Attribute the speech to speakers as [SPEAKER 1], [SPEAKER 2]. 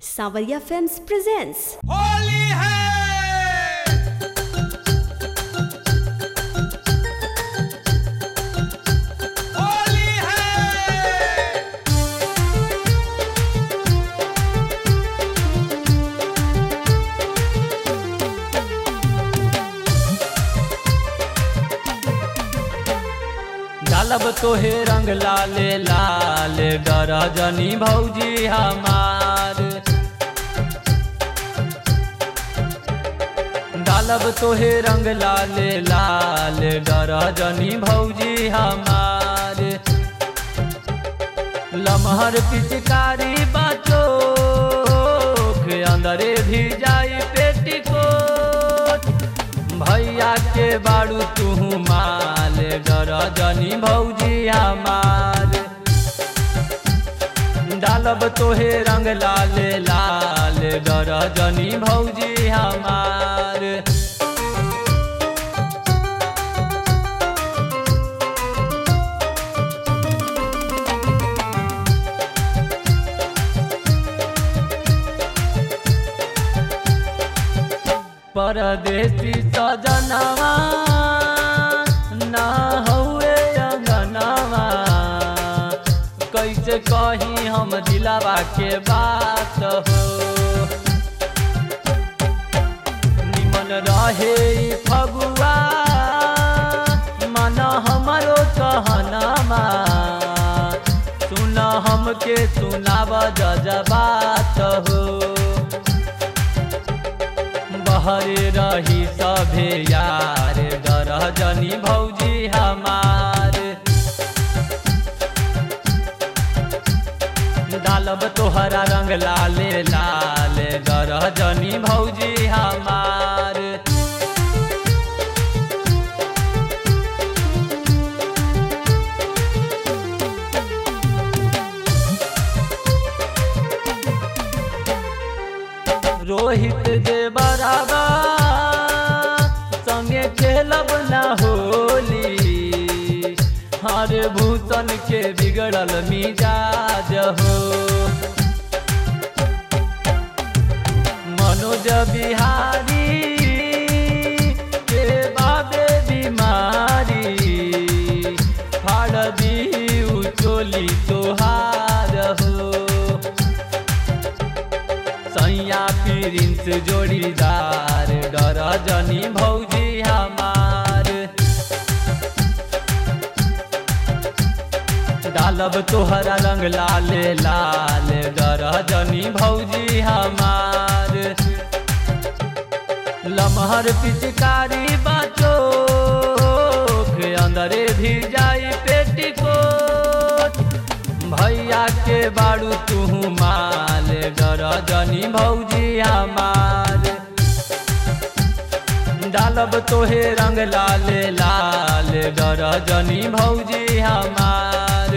[SPEAKER 1] सांवरिया films presents
[SPEAKER 2] Holi है। होली है।
[SPEAKER 3] डालब तोहे रंग लाले लाल डर जनी भौजी हमार। डालब तोहे रंग लाले लाल डर जनी भौजी हमार। लमहर पिचकारी बचो अंदरे भी जाई पेटीकोट। भैया के बाड़ू तू माल डर जनी भौजी हमार। डालब तोहे रंग लाल लाल डर जनी भौजी हमार। परदेसी सजनवा ना हुए अंगनवा। कैसे कही हम दिलावा के बात हो। निमन रहे फगुआ मन हमारो कहनमा। सुन हमके सुनाव जजबात हो। बहरे रही सभे यार डर जनी भौजी हमार। डालब तोहरा रंग लाले लाल डर जनी भौजी हमार। रोहित जे बराबर संगे खेलब ना होली। हर भूषण के बिगड़ल मिजाज हो। मनोज बिहारी के बाबे बीमारी। फाड़ दी चोली तोहार हो। सैया प्रिंस जोड़ीदार डर जनी भौजी हमार। डालब तोहरा रंग लाले लाल डर जनी भौजी हमार। लमहर पिचकारी बचो अंदरे भी जाई पेटीकोट। भैया के बाड़ू तू माल डर जनी भौजी हमार। डालब तोहे रंग लाले लाल डर जनी भौजी हमार।